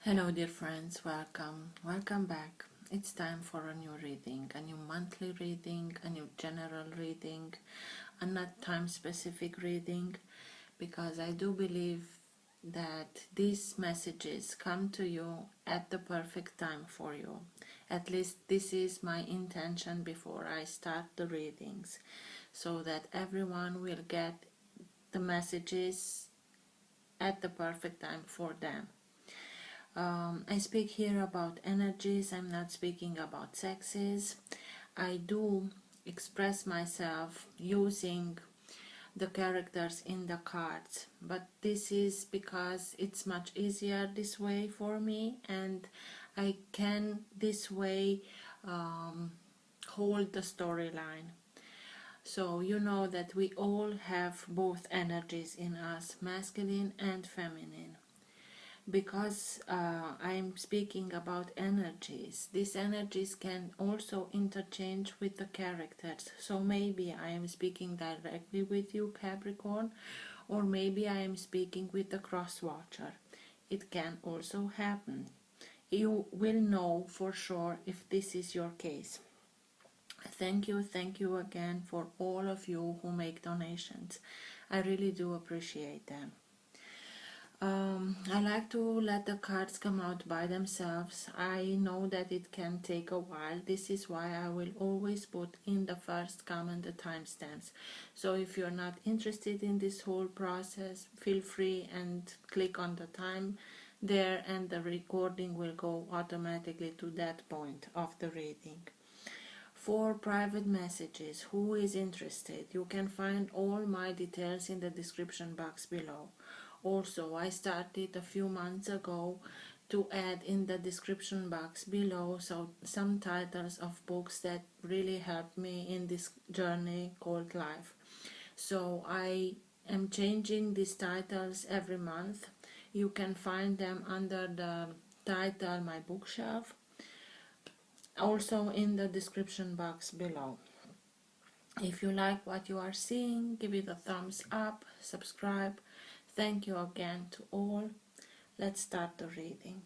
Hello dear friends, welcome back. It's time for a new reading, a new monthly reading, a new general reading, a not time specific reading, because I do believe that these messages come to you at the perfect time for you. At least this is my intention before I start the readings, so that everyone will get the messages at the perfect time for them. I speak here about energies. I'm not speaking about sexes. I do express myself using the characters in the cards, but this is because it's much easier this way for me, and I can this way hold the storyline. So you know that we all have both energies in us, masculine and feminine. Because I'm speaking about energies, these energies can also interchange with the characters. So maybe I am speaking directly with you, Capricorn, or maybe I am speaking with the cross watcher. It can also happen. You will know for sure if this is your case. Thank you again for all of you who make donations. I really do appreciate them. I like to let the cards come out by themselves. I know that it can take a while. This is why I will always put in the first comment the timestamps. So if you're not interested in this whole process, feel free and click on the time there, and the recording will go automatically to that point of the reading. For private messages, who is interested, you can find all my details in the description box below. Also, I started a few months ago to add in the description box below some titles of books that really helped me in this journey called life. So I am changing these titles every month. You can find them under the title My Bookshelf, also in the description box below. If you like what you are seeing, give it a thumbs up, subscribe. Thank you again to all. Let's start the reading.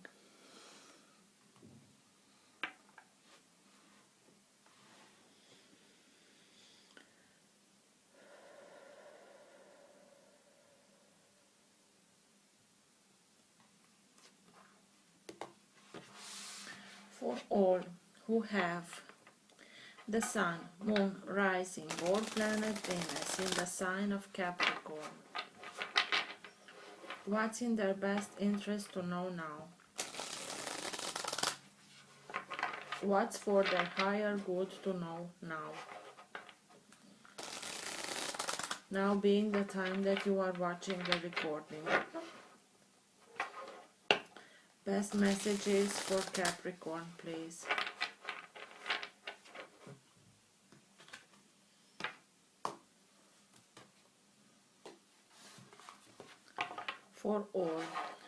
For all who have the Sun, Moon, Rising, or planet Venus in the sign of Capricorn, what's in their best interest to know now? What's for their higher good to know now? Now being the time that you are watching the recording. Best messages for Capricorn, please. For all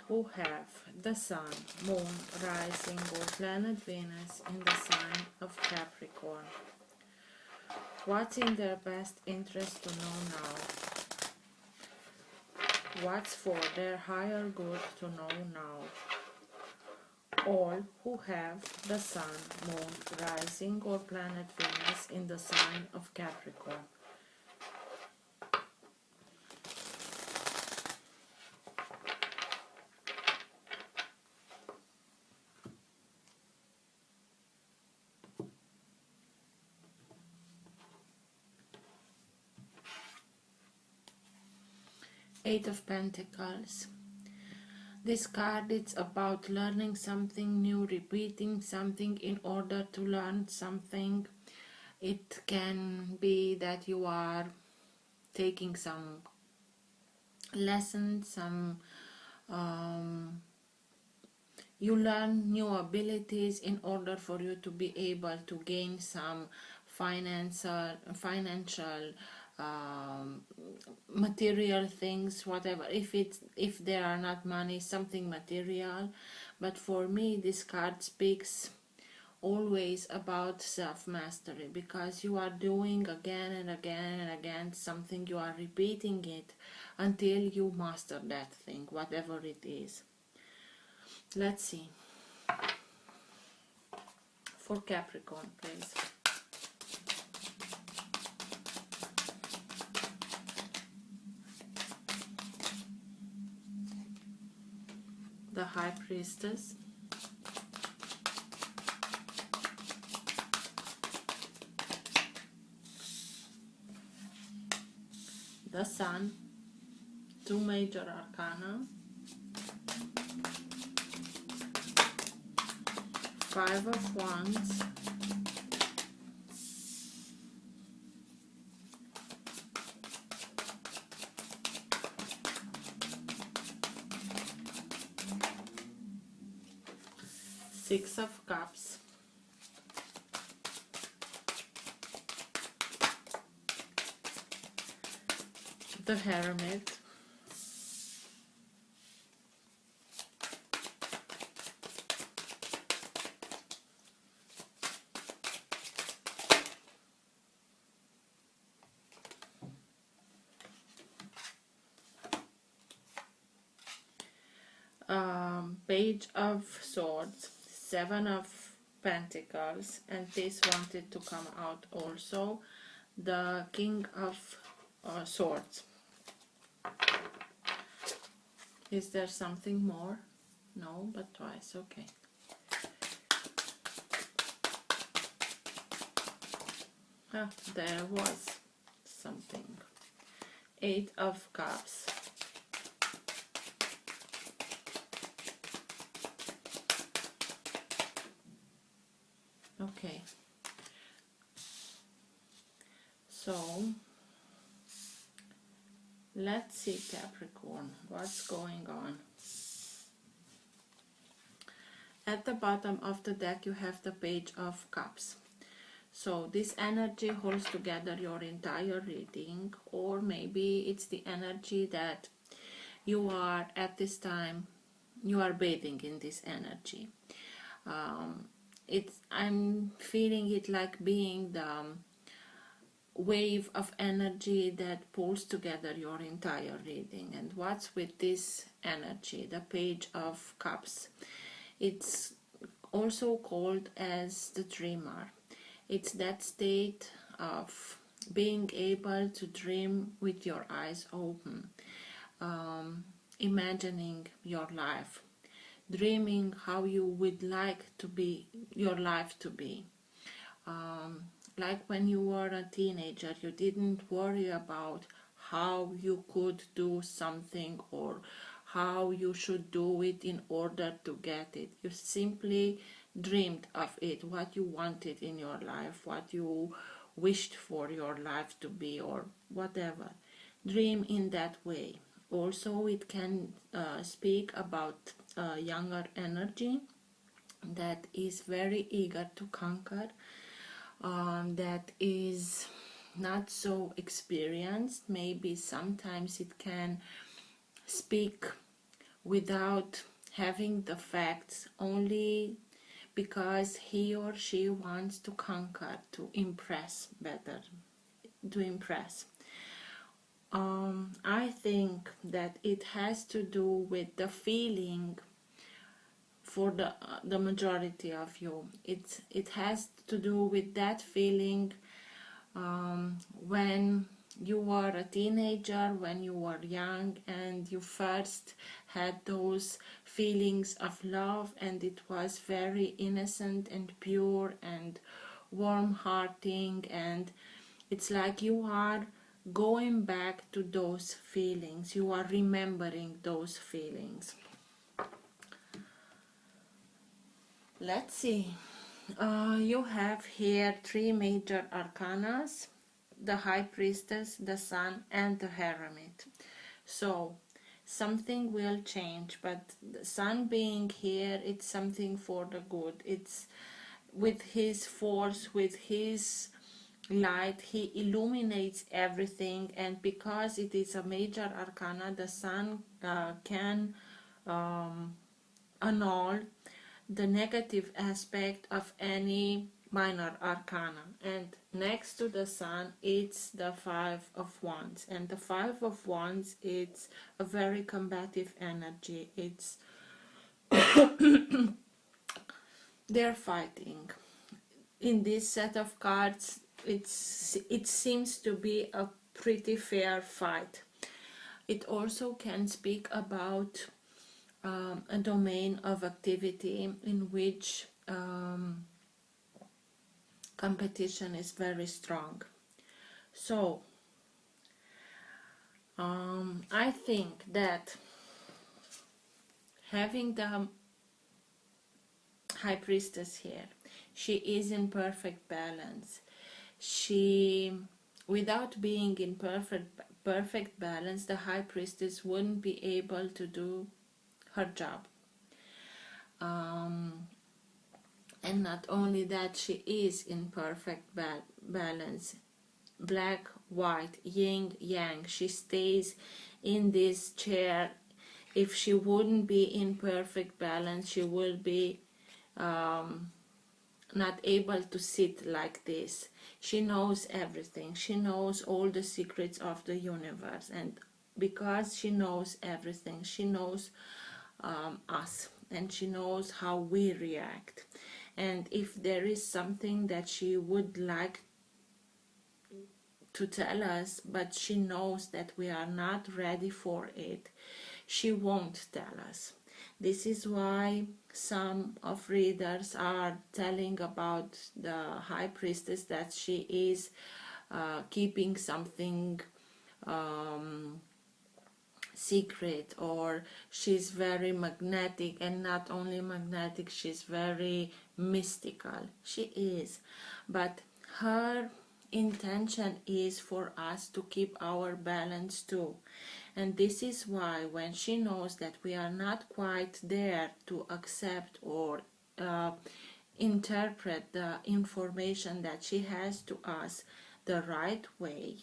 who have the Sun, Moon, Rising, or planet Venus in the sign of Capricorn, what's in their best interest to know now? What's for their higher good to know now? All who have the Sun, Moon, Rising, or planet Venus in the sign of Capricorn. Eight of Pentacles. This card, it's about learning something new, repeating something in order to learn something. It can be that you are taking some lessons, you learn new abilities in order for you to be able to gain some financial material things, whatever. If there are not money, something material. But for me, this card speaks always about self-mastery, because you are doing again and again and again something. You are repeating it until you master that thing, whatever it is. Let's see. For Capricorn, please. The High Priestess. The Sun. Two major arcana. Five of Wands. Six of Cups. The Hermit. Page of Swords, Seven of Pentacles, and this wanted to come out also, the King of Swords. Is there something more? No, but twice, okay. Ah, there was something. Eight of Cups. Okay, so let's see, Capricorn, what's going on. At the bottom of the deck you have the Page of Cups. So this energy holds together your entire reading, or maybe it's the energy that you are at this time, you are bathing in this energy. I'm feeling it like being the wave of energy that pulls together your entire reading. And what's with this energy, the Page of Cups? It's also called as the dreamer. It's that state of being able to dream with your eyes open, imagining your life, dreaming how you would like to be, your life to be. Like when you were a teenager, you didn't worry about how you could do something or how you should do it in order to get it. You simply dreamed of it, what you wanted in your life, what you wished for your life to be, or whatever. Dream in that way. Also, it can speak about younger energy that is very eager to conquer, that is not so experienced. Maybe sometimes it can speak without having the facts, only because he or she wants to conquer, to impress better, to impress. I think that it has to do with the feeling for the majority of you. It has to do with that feeling when you were a teenager, when you were young, and you first had those feelings of love, and it was very innocent and pure and warm-hearting, and it's like you are going back to those feelings, you are remembering those feelings. Let's see. You have here three major arcanas: the High Priestess, the Sun, and the Hermit. So something will change, but the Sun being here, it's something for the good. It's with his force, with his light, he illuminates everything, and because it is a major arcana, the Sun can annul the negative aspect of any minor arcana. And next to the Sun, it's the Five of Wands, and the Five of Wands, it's a very combative energy. It's they're fighting. In this set of cards, it seems to be a pretty fair fight. It also can speak about a domain of activity in which competition is very strong. So I think that having the High Priestess here, she is in perfect balance. She, without being in perfect balance, the High Priestess wouldn't be able to do her job. And not only that, she is in perfect balance. Black, white, yin, yang. She stays in this chair. If she wouldn't be in perfect balance, she will be not able to sit like this. She knows everything. She knows all the secrets of the universe, and because she knows everything, she knows us, and she knows how we react. And if there is something that she would like to tell us, but she knows that we are not ready for it, she won't tell us. This is why some of readers are telling about the High Priestess that she is keeping something secret, or she's very magnetic, and not only magnetic, she's very mystical. She is, but her intention is for us to keep our balance too. And this is why when she knows that we are not quite there to accept or interpret the information that she has to us the right way,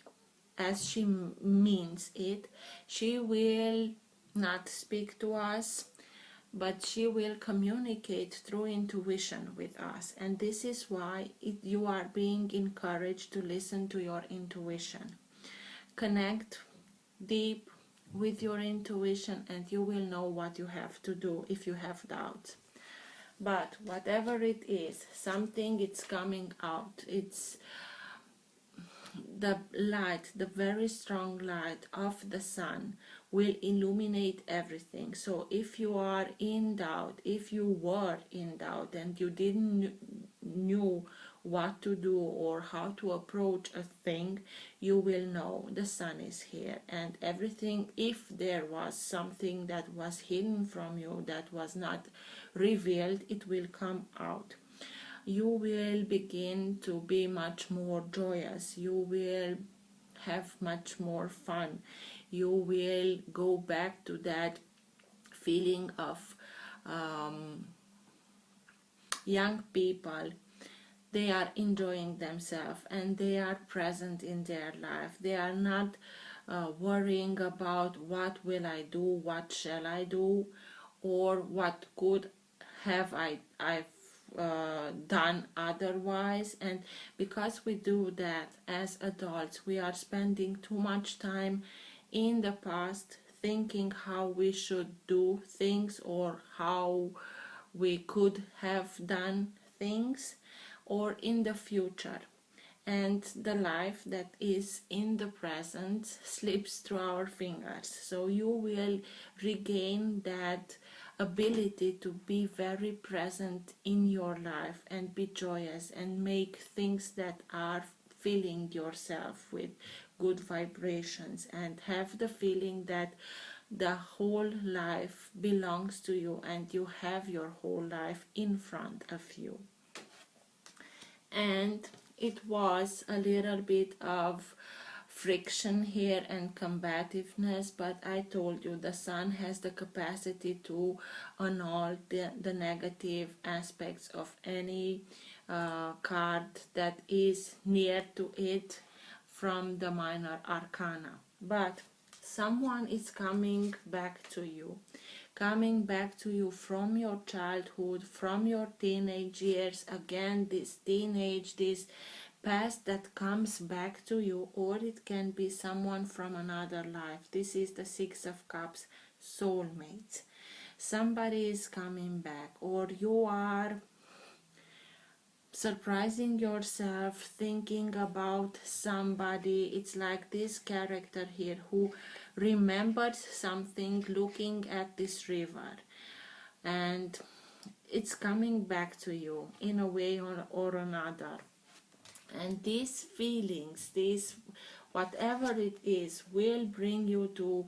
as she means it, she will not speak to us, but she will communicate through intuition with us. And this is why you are being encouraged to listen to your intuition. Connect deep with your intuition, and you will know what you have to do if you have doubts. But whatever it is, something it's coming out. It's the light, the very strong light of the sun will illuminate everything. So if you are in doubt, if you were in doubt and you didn't knew what to do or how to approach a thing, you will know the sun is here, and everything, if there was something that was hidden from you, that was not revealed, it will come out. You will begin to be much more joyous. You will have much more fun. You will go back to that feeling of young people. They are enjoying themselves and they are present in their life. They are not worrying about what will I do, what shall I do, or what could have I've done otherwise. And because we do that as adults, we are spending too much time in the past thinking how we should do things or how we could have done things, or in the future, and the life that is in the present slips through our fingers. So you will regain that ability to be very present in your life and be joyous and make things that are filling yourself with good vibrations, and have the feeling that the whole life belongs to you and you have your whole life in front of you. And it was a little bit of friction here and combativeness, but I told you the sun has the capacity to annul the negative aspects of any card that is near to it from the minor arcana. But someone is coming back to you from your childhood, from your teenage years. Again, this teenage, this past that comes back to you, or it can be someone from another life. This is the Six of Cups, soulmates. Somebody is coming back, or you are surprising yourself, thinking about somebody. It's like this character here who remembers something looking at this river, and it's coming back to you in a way or another. And these feelings, this whatever it is, will bring you to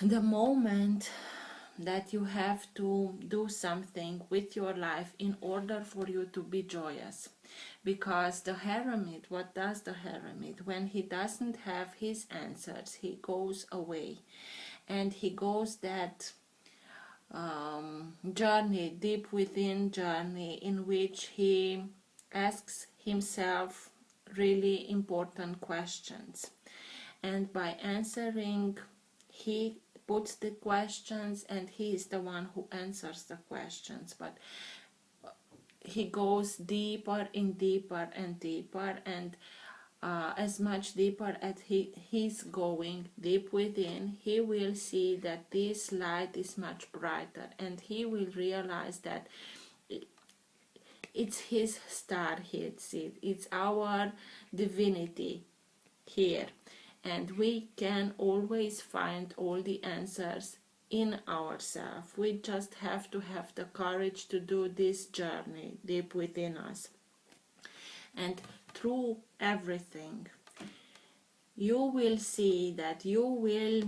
the moment that you have to do something with your life in order for you to be joyous. Because the hermit, what does the hermit? When he doesn't have his answers, he goes away, and he goes that journey, deep within journey, in which he asks himself really important questions, and by answering, he puts the questions, and he is the one who answers the questions, but he goes deeper and deeper and deeper, and as much deeper as he's going deep within, he will see that this light is much brighter, and he will realize that it's his star, it's our divinity here, and we can always find all the answers in ourselves. We just have to have the courage to do this journey deep within us. And through everything, you will see that you will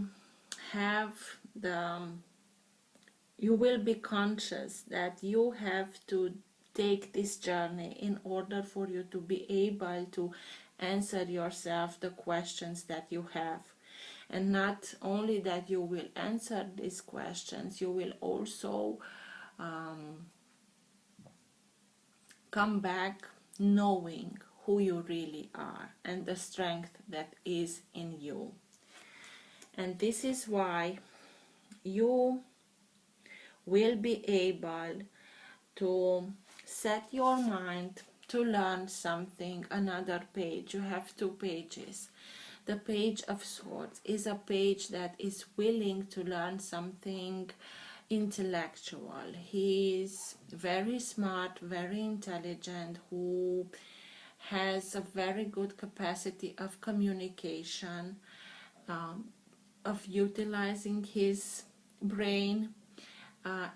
be conscious that you have to take this journey in order for you to be able to answer yourself the questions that you have. And not only that you will answer these questions, you will also come back knowing who you really are and the strength that is in you. And this is why you will be able to set your mind to learn something. Another page, you have 2 pages. The Page of Swords is a page that is willing to learn something intellectual. He is very smart, very intelligent, who has a very good capacity of communication, of utilizing his brain,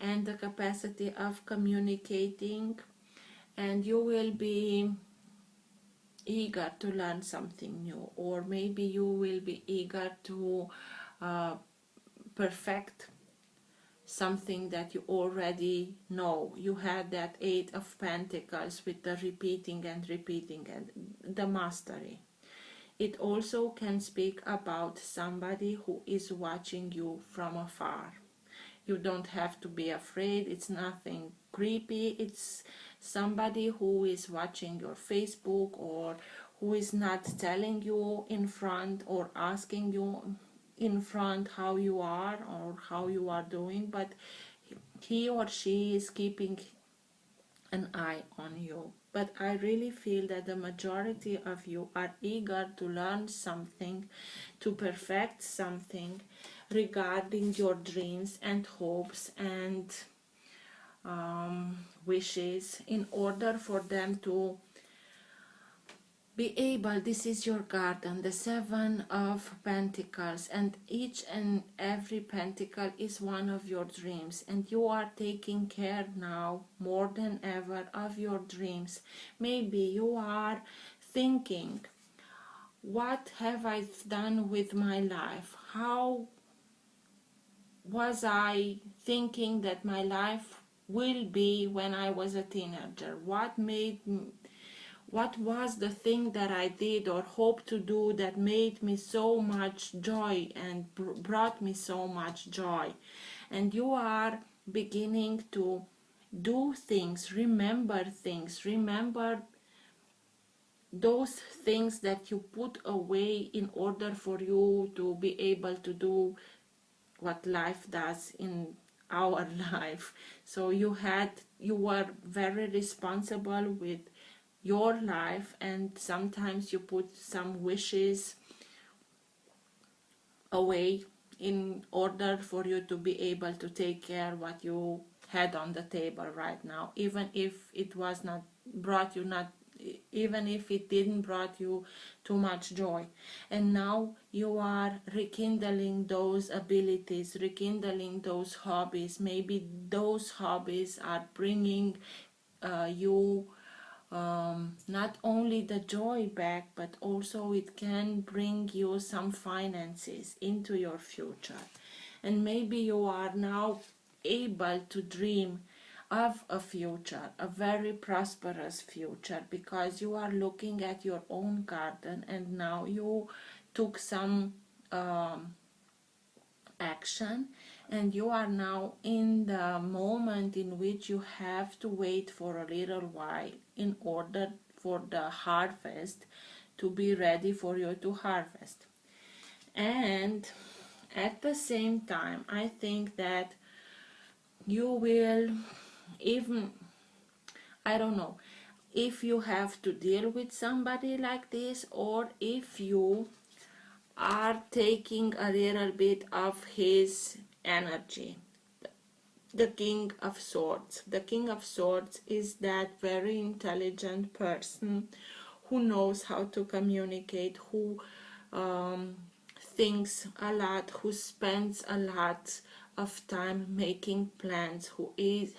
and the capacity of communicating, and you will be eager to learn something new, or maybe you will be eager to perfect something that you already know. You had that 8 of Pentacles with the repeating and repeating and the mastery. It also can speak about somebody who is watching you from afar. You don't have to be afraid. It's nothing creepy. It's somebody who is watching your Facebook, or who is not telling you in front or asking you in front how you are or how you are doing, but he or she is keeping an eye on you. But I really feel that the majority of you are eager to learn something, to perfect something regarding your dreams and hopes and wishes, in order for them to be able. This is your garden, the 7 of Pentacles, and each and every pentacle is one of your dreams, and you are taking care now more than ever of your dreams. Maybe you are thinking, what have I done with my life? How was I thinking that my life will be when I was a teenager? What was the thing that I did or hoped to do that made me so much joy and brought me so much joy? And you are beginning to do things, remember those things that you put away in order for you to be able to do what life does in our life. So you were very responsible with your life, and sometimes you put some wishes away in order for you to be able to take care what you had on the table right now, even if it was not brought you not even if it didn't brought you too much joy. And now you are rekindling those abilities, rekindling those hobbies. Maybe those hobbies are bringing you not only the joy back, but also it can bring you some finances into your future. And maybe you are now able to dream of a future, a very prosperous future, because you are looking at your own garden and now you took some action, and you are now in the moment in which you have to wait for a little while in order for the harvest to be ready for you to harvest. And at the same time, I think that you will, even, I don't know, if you have to deal with somebody like this, or if you are taking a little bit of his energy. The King of Swords. The King of Swords is that very intelligent person who knows how to communicate, who thinks a lot, who spends a lot of time making plans, who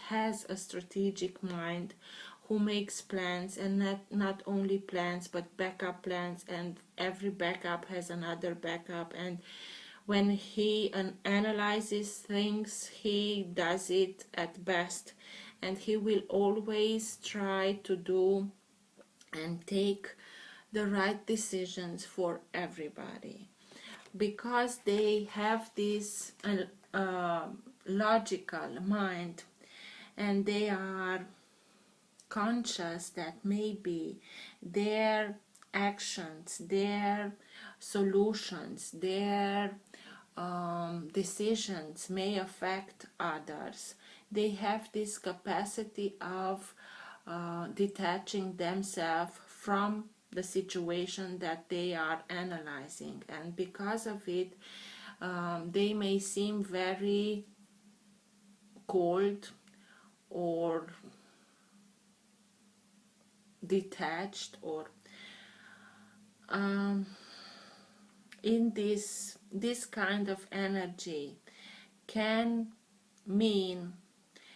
has a strategic mind, who makes plans, and not only plans but backup plans, and every backup has another backup. And when he analyzes things, he does it at best, and he will always try to do and take the right decisions for everybody, because they have this logical mind, and they are conscious that maybe their actions, their solutions, their decisions may affect others. They have this capacity of detaching themselves from the situation that they are analyzing, and because of it they may seem very cold or detached, or in this kind of energy can mean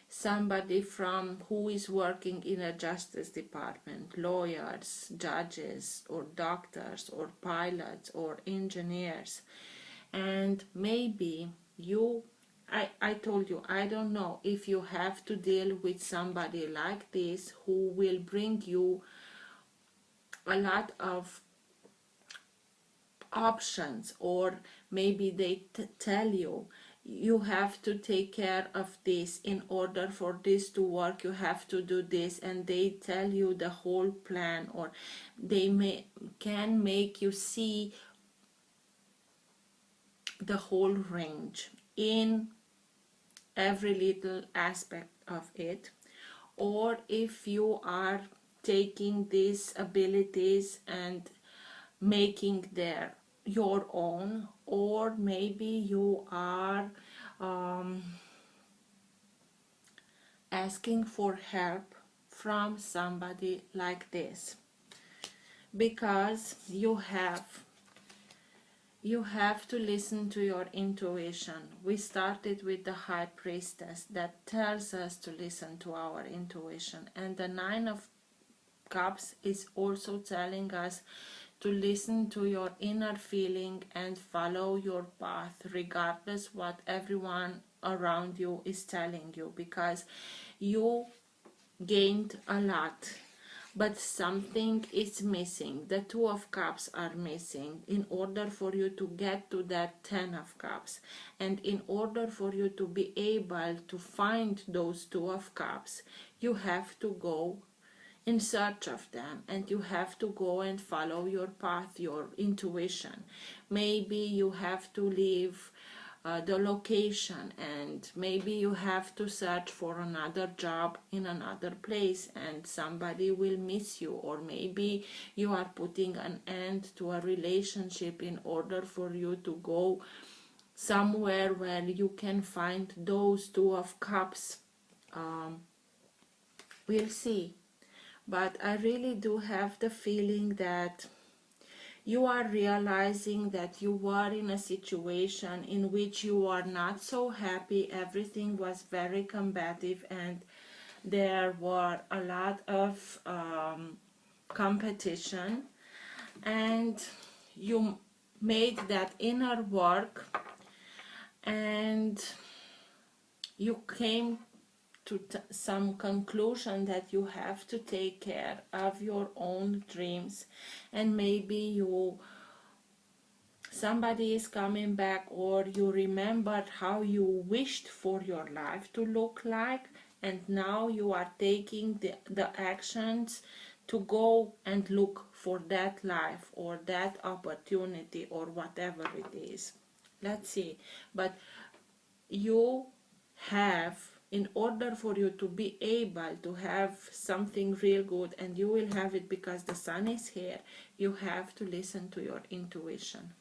somebody from who is working in a justice department, lawyers, judges, or doctors, or pilots, or engineers. And maybe you, I told you, I don't know if you have to deal with somebody like this who will bring you a lot of options, or maybe they tell you you have to take care of this. In order for this to work, you have to do this, and they tell you the whole plan, or they can make you see the whole range in every little aspect of it. Or if you are taking these abilities and making your own, or maybe you are asking for help from somebody like this, because you have to listen to your intuition. We started with the High Priestess that tells us to listen to our intuition, and the Nine of Cups is also telling us to listen to your inner feeling and follow your path, regardless what everyone around you is telling you, because you gained a lot, but something is missing. The Two of Cups are missing in order for you to get to that Ten of Cups. And in order for you to be able to find those Two of Cups, you have to go in search of them, and you have to go and follow your path, your intuition. Maybe you have to leave the location, and maybe you have to search for another job in another place, and somebody will miss you. Or maybe you are putting an end to a relationship in order for you to go somewhere where you can find those Two of Cups we'll see. But I really do have the feeling that you are realizing that you were in a situation in which you are not so happy. Everything was very combative and there were a lot of competition, and you made that inner work and you came to some conclusion that you have to take care of your own dreams, and maybe somebody is coming back, or you remembered how you wished for your life to look like, and now you are taking the actions to go and look for that life or that opportunity or whatever it is. Let's see. But you have, in order for you to be able to have something real good, and you will have it because the sun is here, you have to listen to your intuition.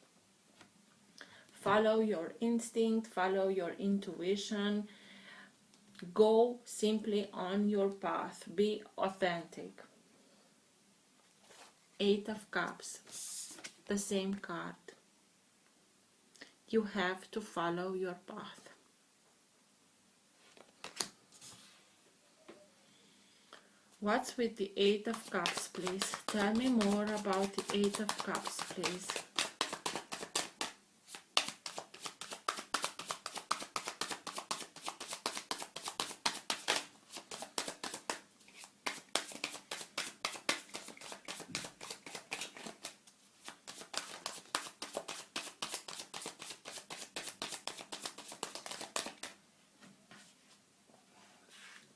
Follow your instinct, follow your intuition, go simply on your path, be authentic. 8 of Cups, the same card. You have to follow your path. What's with the 8 of Cups, please? Tell me more about the 8 of Cups, please.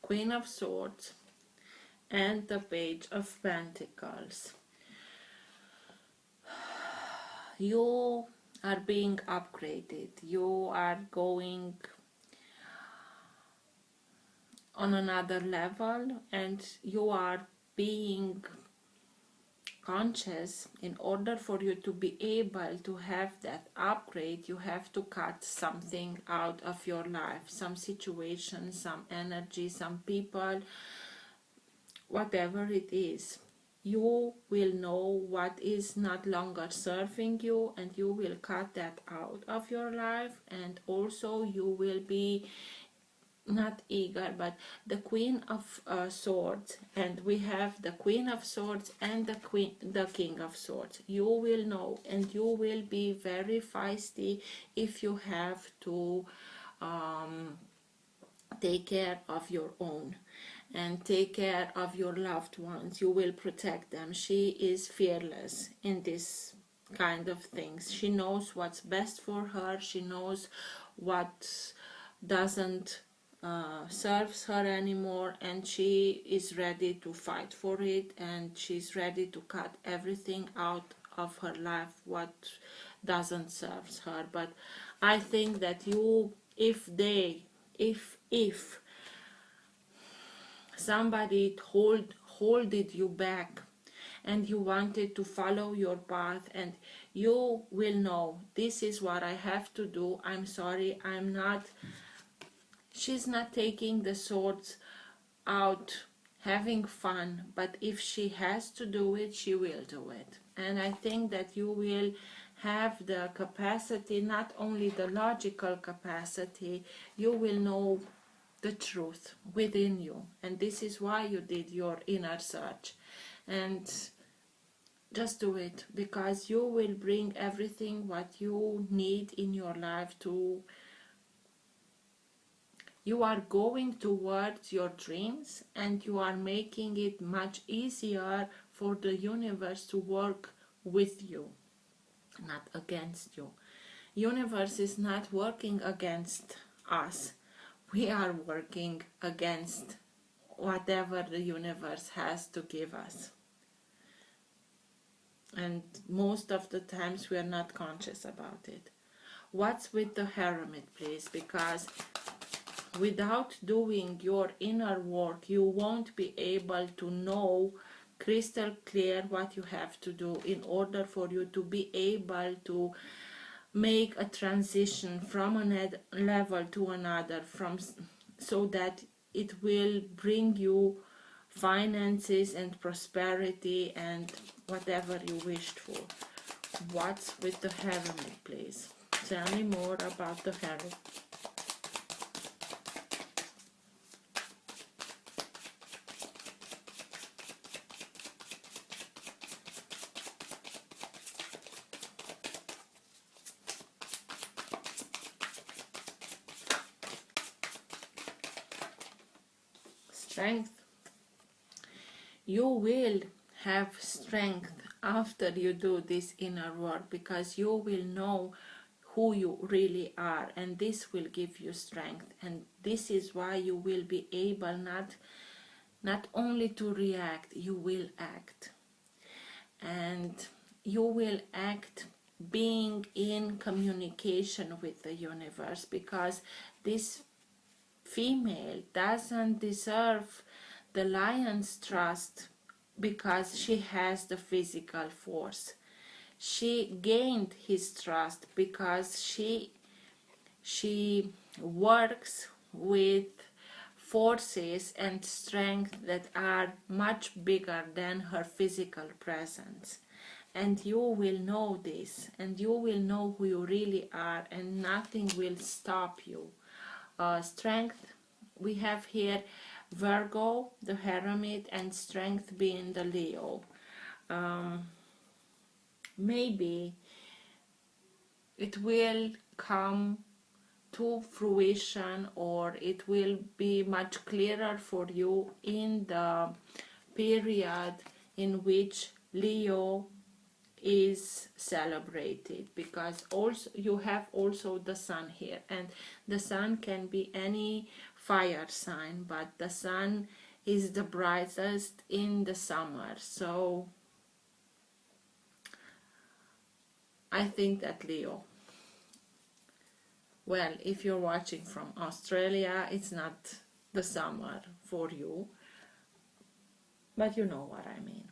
Queen of Swords and the Page of Pentacles. You are being upgraded. You are going on another level, and you are being conscious. In order for you to be able to have that upgrade, you have to cut something out of your life, some situation, some energy, some people, whatever it is. You will know what is not longer serving you, and you will cut that out of your life. And also you will be not eager, but the Queen of Swords, and we have the Queen of Swords and the King of Swords. You will know, and you will be very feisty if you have to take care of your own and take care of your loved ones. You will protect them. She is fearless in this kind of things. She knows what's best for her. She knows what doesn't serves her anymore, and she is ready to fight for it, and she's ready to cut everything out of her life what doesn't serve her. But I think that you, if somebody holded you back and you wanted to follow your path, and you will know, this is what I have to do. I'm sorry, she's not taking the swords out having fun, but if she has to do it, she will do it. And I think that you will have the capacity, not only the logical capacity, you will know the truth within you, and this is why you did your inner search. And just do it, because you will bring everything what you need in your life to. You are going towards your dreams, and you are making it much easier for the universe to work with you, not against you. Universe is not working against us. We are working against whatever the universe has to give us. And most of the times we are not conscious about it. What's with the Hermit, please? Because without doing your inner work, you won't be able to know crystal clear what you have to do in order for you to be able to make a transition from a level to another, so that it will bring you finances and prosperity and whatever you wished for. What's with the Hermit, please? Tell me more about the Hermit. Strength. You will have strength after you do this inner work, because you will know who you really are, and this will give you strength. And this is why you will be able not only to react, you will act. And you will act being in communication with the universe, because this female doesn't deserve the lion's trust because she has the physical force. She gained his trust because she works with forces and strength that are much bigger than her physical presence. And you will know this, and you will know who you really are, and nothing will stop you. Strength, we have here Virgo, the Hermit, and strength being the Leo. Maybe it will come to fruition, or it will be much clearer for you in the period in which Leo is celebrated, because also you have also the sun here, and the sun can be any fire sign, but the sun is the brightest in the summer. So I think that Leo, well, if you're watching from Australia, it's not the summer for you, but you know what I mean.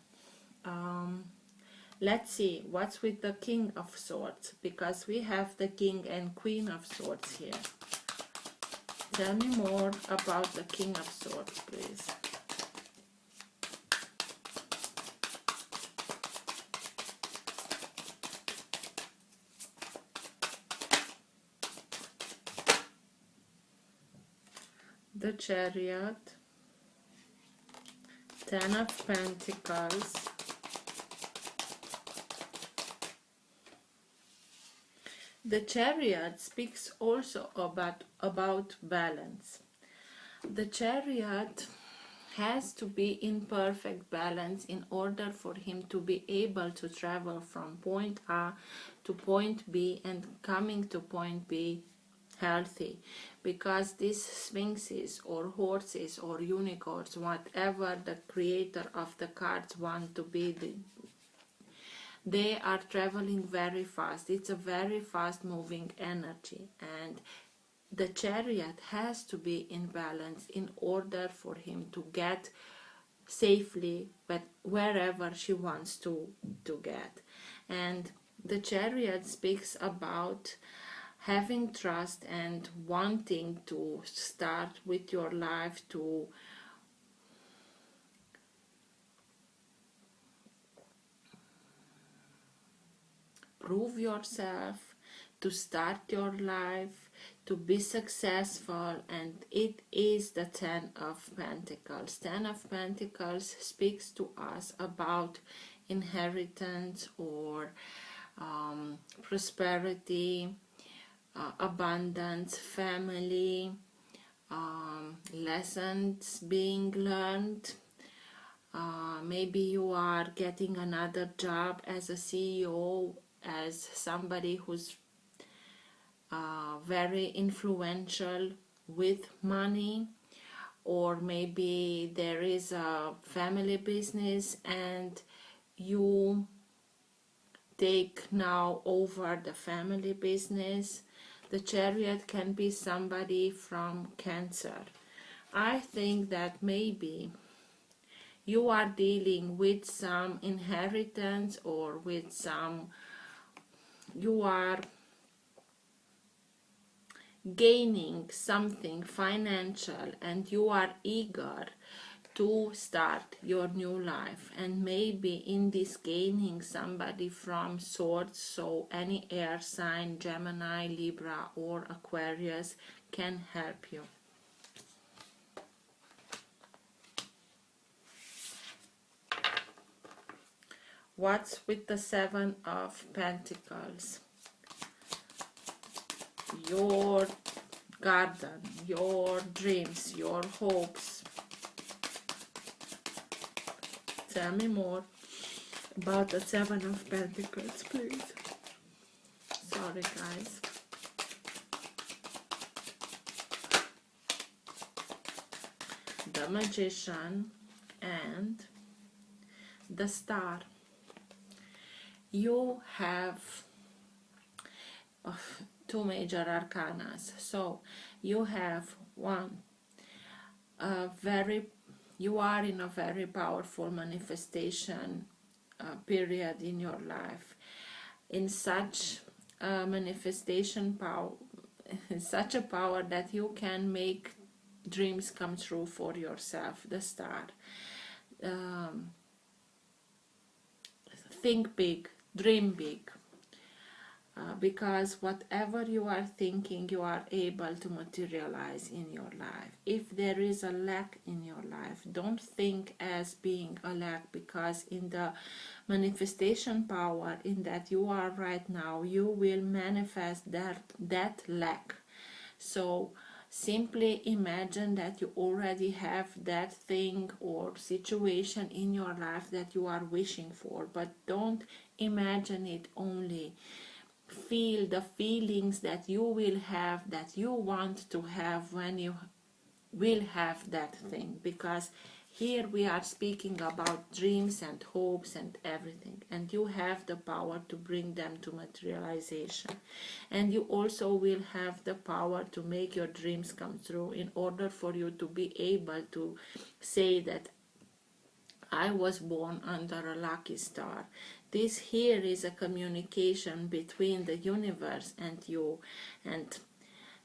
Let's see what's with the King of Swords, because we have the King and Queen of Swords here. Tell me more about the King of Swords, please. The Chariot, Ten of Pentacles, the Chariot speaks also about balance. The Chariot has to be in perfect balance in order for him to be able to travel from point A to point B and coming to point B healthy, because these sphinxes or horses or unicorns, whatever the creator of the cards want to be, they are traveling very fast. It's a very fast moving energy, and the Chariot has to be in balance in order for him to get safely but wherever she wants to get. And the Chariot speaks about having trust and wanting to start with your life, to prove yourself, to start your life, to be successful. And it is the Ten of Pentacles. Ten of Pentacles speaks to us about inheritance or prosperity, abundance, family, lessons being learned. Maybe you are getting another job as a CEO, as somebody who's very influential with money, or maybe there is a family business and you take now over the family business. The Chariot can be somebody from Cancer. I think that maybe you are dealing with some inheritance, or with some, you gaining something financial and you are eager to start your new life, and maybe in this gaining somebody from swords, so any air sign, Gemini, Libra or Aquarius can help you. What's with the Seven of Pentacles? Your garden, your dreams, your hopes. Tell me more about the Seven of Pentacles, please. Sorry, guys. The Magician and the Star. You have two major arcanas. So you have one, you are in a very powerful manifestation period in your life. In such a manifestation power, such a power that you can make dreams come true for yourself. The Star. Think big, dream big. Because whatever you are thinking, you are able to materialize in your life. If there is a lack in your life, don't think as being a lack, because in the manifestation power in that you are right now, you will manifest that lack. So simply imagine that you already have that thing or situation in your life that you are wishing for, but don't imagine it only. Feel the feelings that you will have, that you want to have when you will have that thing, because here we are speaking about dreams and hopes and everything, and you have the power to bring them to materialization. And you also will have the power to make your dreams come true, in order for you to be able to say that I was born under a lucky star. This here is a communication between the universe and you. And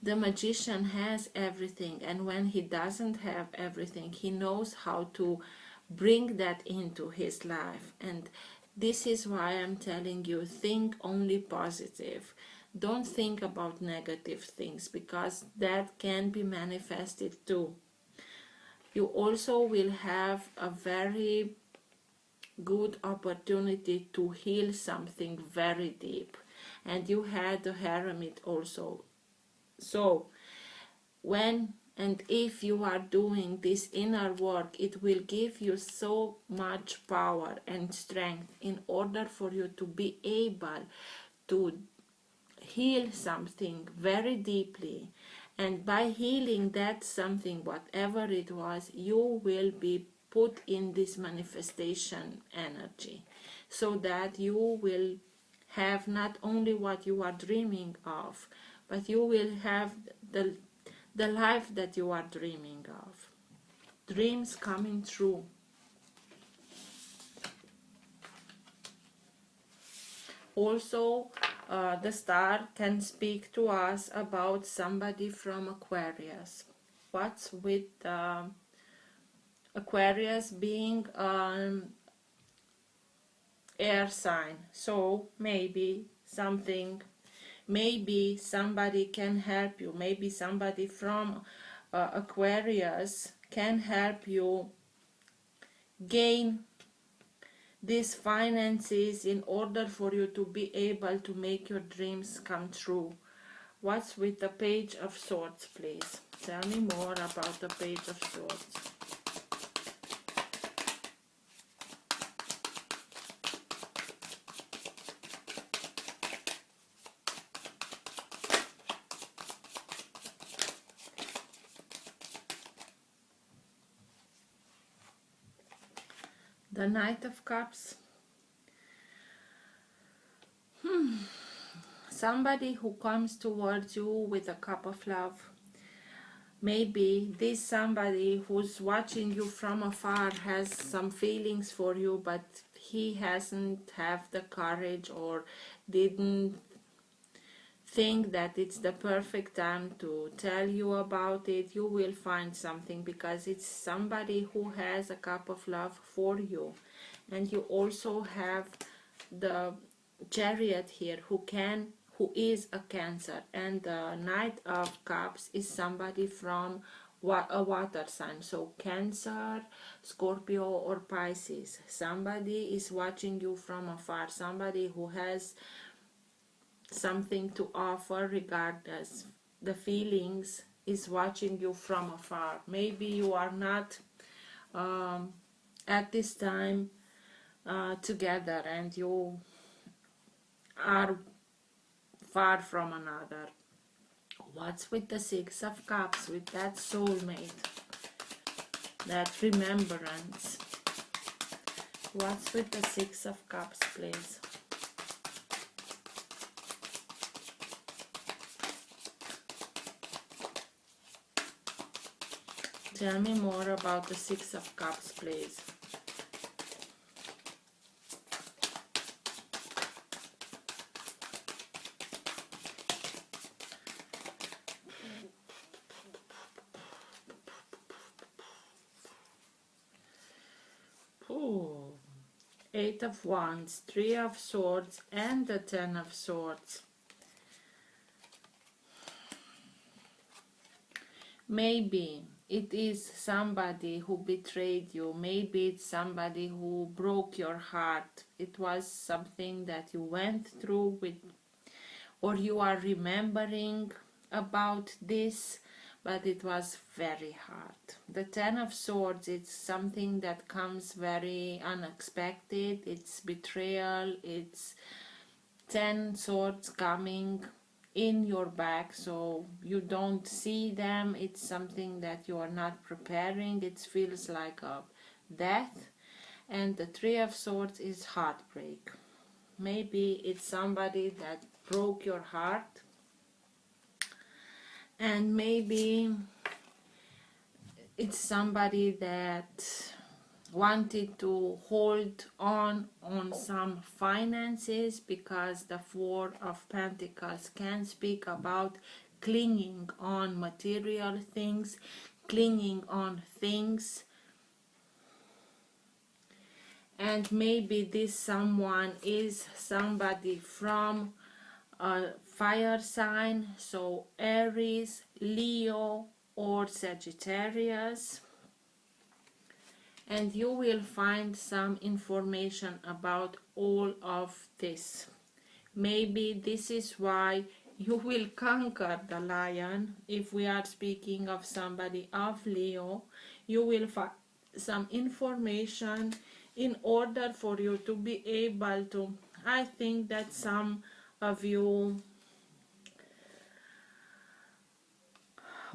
the Magician has everything, and when he doesn't have everything, he knows how to bring that into his life. And this is why I'm telling you, think only positive. Don't think about negative things, because that can be manifested too. You also will have a very good opportunity to heal something very deep. And you had the Hermit also. So when and if you are doing this inner work, it will give you so much power and strength in order for you to be able to heal something very deeply. And by healing that something, whatever it was, you will be put in this manifestation energy, so that you will have not only what you are dreaming of, but you will have the life that you are dreaming of. Dreams coming true. Also, the Star can speak to us about somebody from Aquarius. What's with Aquarius being an air sign? So maybe somebody can help you. Maybe somebody from Aquarius can help you gain these finances in order for you to be able to make your dreams come true. What's with the Page of Swords, please? Tell me more about the Page of Swords. The Knight of Cups. Somebody who comes towards you with a cup of love. Maybe this somebody who's watching you from afar has some feelings for you, but he hasn't have the courage or didn't think that it's the perfect time to tell you about it, you will find something, because it's somebody who has a cup of love for you. And you also have the Chariot here, who is a Cancer, and the Knight of Cups is somebody from a water sign, so Cancer, Scorpio, or Pisces. Somebody is watching you from afar, somebody who has something to offer, regardless the feelings, is watching you from afar. Maybe you are not at this time together, and you are far from another. What's with the Six of Cups, with that soulmate, that remembrance? What's with the Six of Cups, please? Tell me more about the Six of Cups, please. Ooh. Eight of Wands, Three of Swords, and the Ten of Swords. Maybe it is somebody who betrayed you. Maybe it's somebody who broke your heart. It was something that you went through with, or you are remembering about this, but it was very hard. The Ten of Swords, it's something that comes very unexpected. It's betrayal. It's 10 swords coming in your back, so you don't see them. It's something that you are not preparing. It feels like a death. And the Three of Swords is heartbreak. Maybe it's somebody that broke your heart, and maybe it's somebody that wanted to hold on some finances, because the Four of Pentacles can speak about clinging on material things, clinging on things. And maybe this someone is somebody from a fire sign, so Aries, Leo, or Sagittarius. And you will find some information about all of this. Maybe this is why you will conquer the lion. If we are speaking of somebody of Leo, you will find some information in order for you to be able to, I think that some of you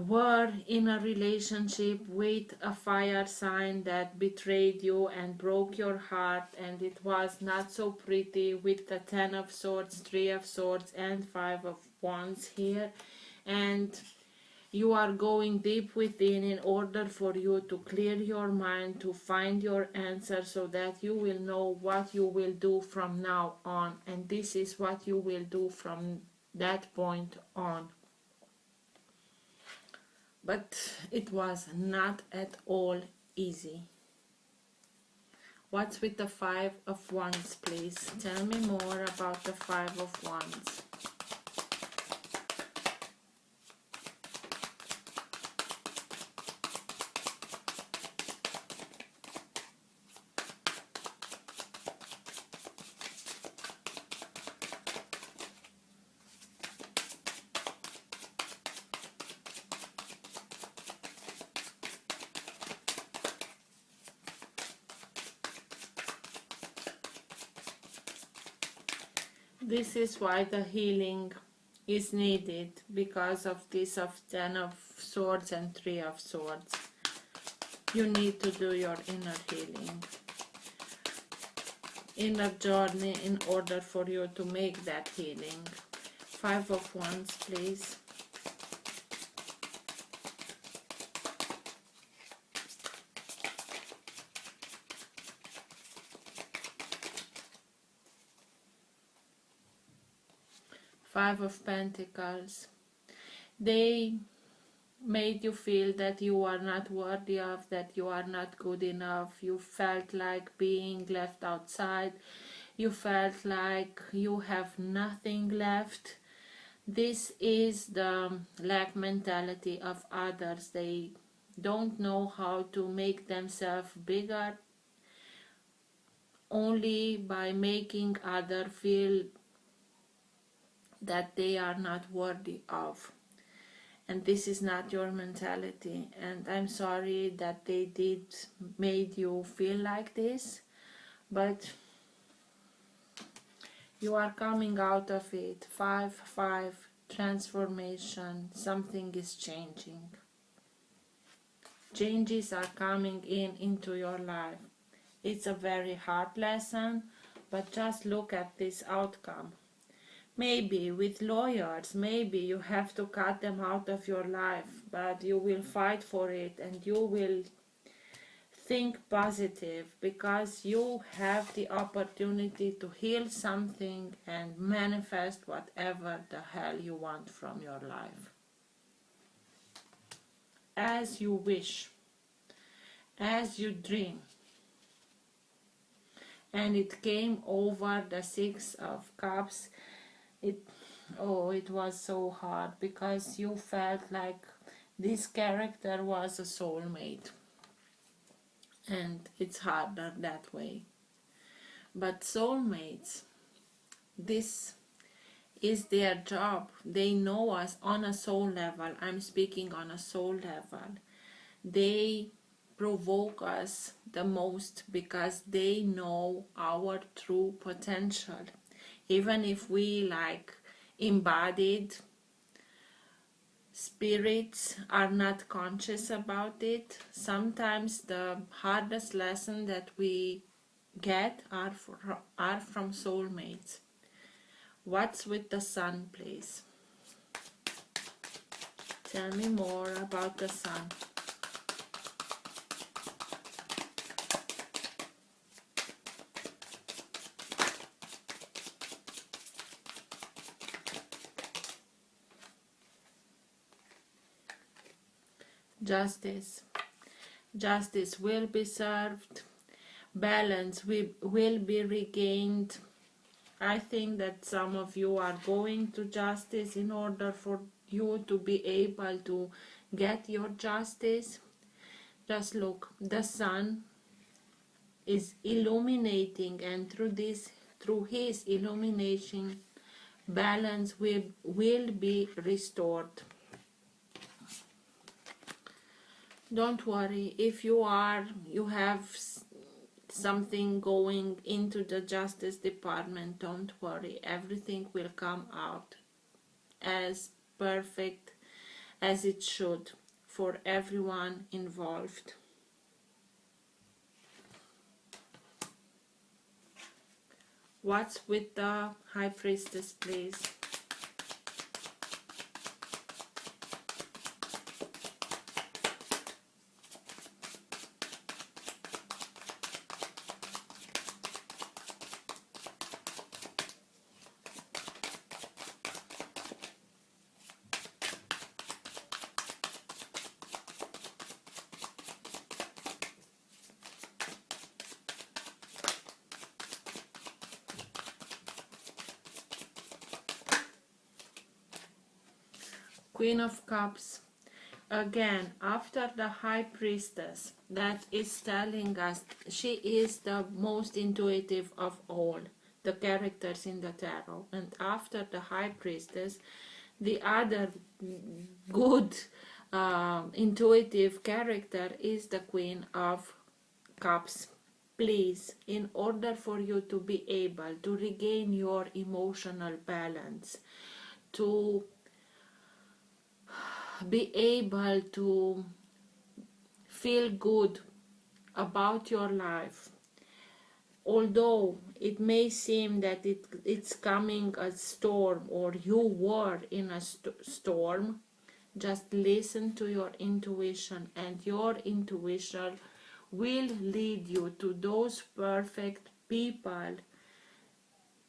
were in a relationship with a fire sign that betrayed you and broke your heart, and it was not so pretty, with the Ten of Swords, Three of Swords, and Five of Wands here. And you are going deep within in order for you to clear your mind, to find your answer, so that you will know what you will do from now on. And this is what you will do from that point on. But it was not at all easy. What's with the Five of Wands, please? Tell me more about the Five of Wands. This is why the healing is needed, because of this of Ten of Swords and Three of Swords. You need to do your inner healing, inner journey, in order for you to make that healing. Five of Wands, please. Five of Pentacles. They made you feel that you are not worthy of, that you are not good enough. You felt like being left outside. You felt like you have nothing left. This is the lack mentality of others. They don't know how to make themselves bigger, only by making others feel that they are not worthy of. And this is not your mentality, and I'm sorry that they did made you feel like this, but you are coming out of it. 5-5 transformation. Something is changing. Changes are coming into your life. It's a very hard lesson, but just look at this outcome. Maybe with lawyers, maybe you have to cut them out of your life, but you will fight for it and you will think positive, because you have the opportunity to heal something and manifest whatever the hell you want from your life. As you wish, as you dream. And it came over the Six of Cups. It was so hard, because you felt like this character was a soulmate, and it's harder that way. But soulmates, this is their job. They know us on a soul level. I'm speaking on a soul level. They provoke us the most because they know our true potential. Even if we like embodied spirits are not conscious about it, sometimes the hardest lesson that we get are from soulmates. What's with the sun, please? Tell me more about the sun. Justice. Justice will be served. Balance will be regained. I think that some of you are going to justice in order for you to be able to get your justice. Just look, the sun is illuminating, and through his illumination, balance will be restored. Don't worry if you have something going into the Justice Department. Don't worry, everything will come out as perfect as it should for everyone involved. What's with the High Priestess, please? Queen of Cups. Again, after the High Priestess, that is telling us she is the most intuitive of all the characters in the tarot. And after the High Priestess, the other good intuitive character is the Queen of Cups. Please, in order for you to be able to regain your emotional balance, to be able to feel good about your life, although it may seem that it's coming a storm, or you were in a storm, just listen to your intuition, and your intuition will lead you to those perfect people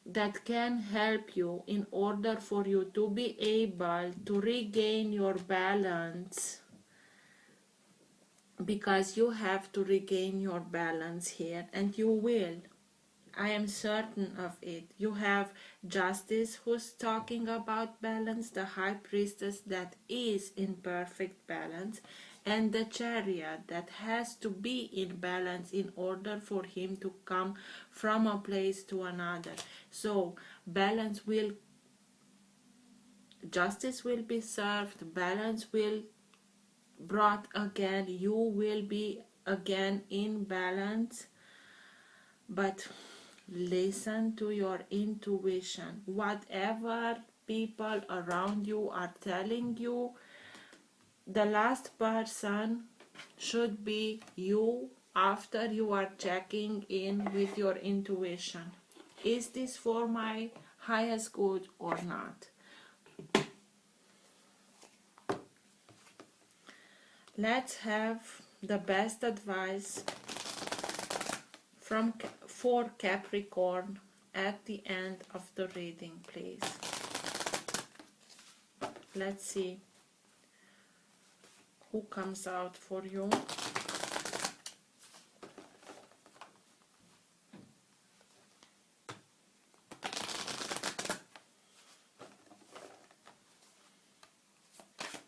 that can help you in order for you to be able to regain your balance, because you have to regain your balance here, and you will. I am certain of it. You have Justice, who's talking about balance, the High Priestess that is in perfect balance, and the Chariot that has to be in balance in order for him to come from a place to another. So balance will, justice will be served, balance will brought again, you will be again in balance. But listen to your intuition. Whatever people around you are telling you, the last person should be you after you are checking in with your intuition. Is this for my highest good or not? Let's have the best advice for Capricorn at the end of the reading, please. Let's see who comes out for you.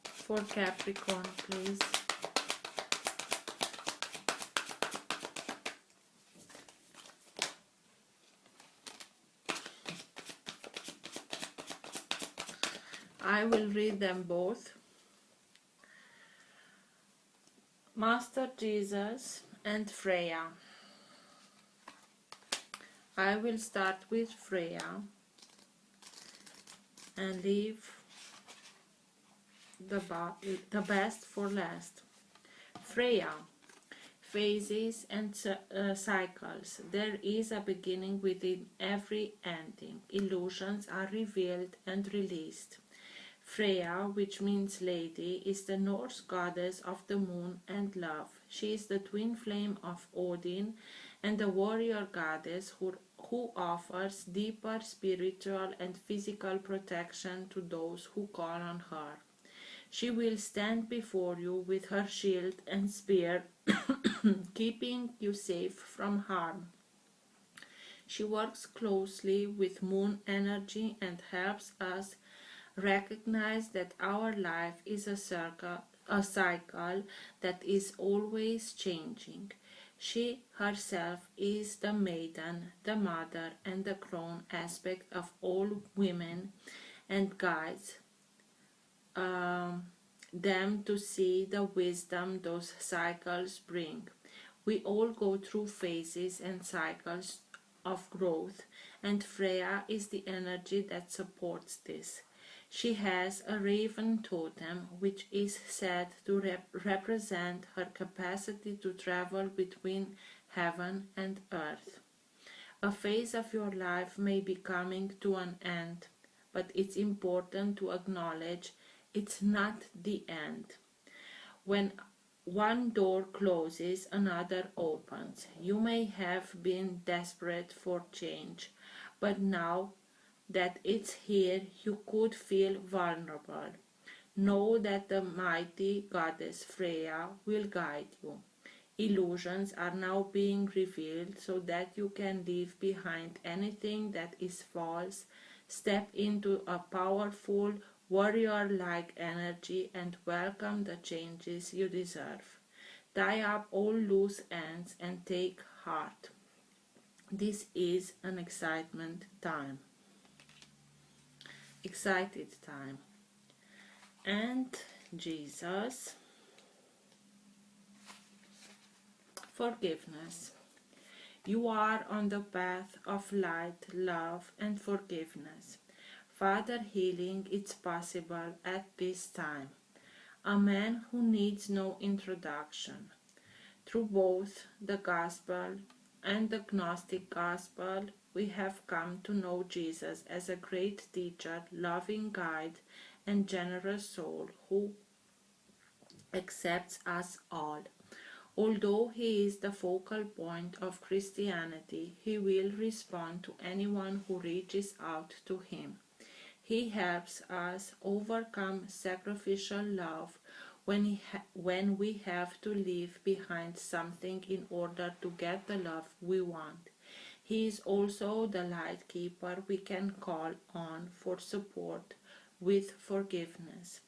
For Capricorn, please. I will read them both. Master Jesus and Freya. I will start with Freya and leave the best for last. Freya. Phases and cycles. There is a beginning within every ending. Illusions are revealed and released. Freya, which means lady, is the Norse goddess of the moon and love. She is the twin flame of Odin and the warrior goddess who offers deeper spiritual and physical protection to those who call on her. She will stand before you with her shield and spear, keeping you safe from harm. She works closely with moon energy and helps us recognize that our life is a cycle that is always changing. She herself is the maiden, the mother, and the crone aspect of all women, and guides them to see the wisdom those cycles bring. We all go through phases and cycles of growth, and Freya is the energy that supports this. She has a raven totem, which is said to represent her capacity to travel between heaven and earth. A phase of your life may be coming to an end, but it's important to acknowledge it's not the end. When one door closes, another opens. You may have been desperate for change, but now that it's here, you could feel vulnerable. Know that the mighty goddess Freya will guide you. Illusions are now being revealed so that you can leave behind anything that is false, step into a powerful, warrior-like energy, and welcome the changes you deserve. Tie up all loose ends and take heart. This is an excited time. And Jesus. Forgiveness. You are on the path of light, love, and forgiveness. Father, healing is possible at this time. A man who needs no introduction. Through both the Gospel and the Gnostic Gospel, we have come to know Jesus as a great teacher, loving guide, and generous soul who accepts us all. Although he is the focal point of Christianity, he will respond to anyone who reaches out to him. He helps us overcome sacrificial love when we have to leave behind something in order to get the love we want. He is also the light keeper we can call on for support with forgiveness.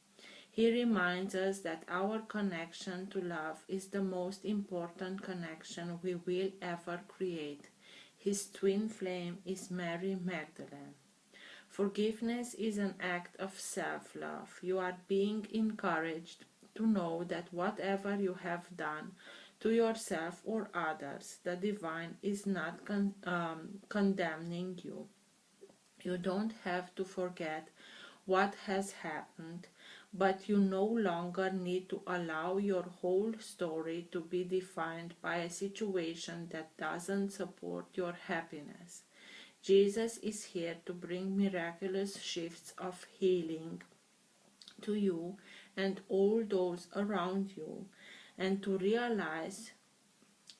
He reminds us that our connection to love is the most important connection we will ever create. His twin flame is Mary Magdalene. Forgiveness is an act of self-love. You are being encouraged to know that whatever you have done to yourself or others, the divine is not condemning you. You don't have to forget what has happened, but you no longer need to allow your whole story to be defined by a situation that doesn't support your happiness. Jesus is here to bring miraculous shifts of healing to you and all those around you, and to realize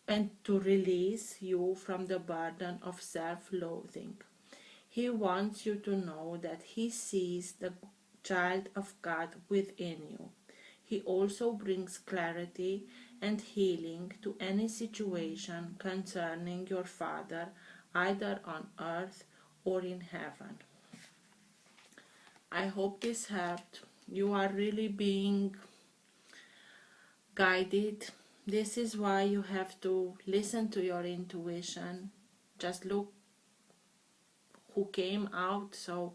and to release you from the burden of self-loathing. He wants you to know that he sees the child of God within you. He also brings clarity and healing to any situation concerning your Father, either on earth or in heaven. I hope this helped. You are really being guided. This is why you have to listen to your intuition. Just look who came out, so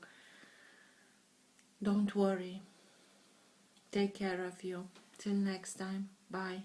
don't worry. Take care of you. Till next time. Bye.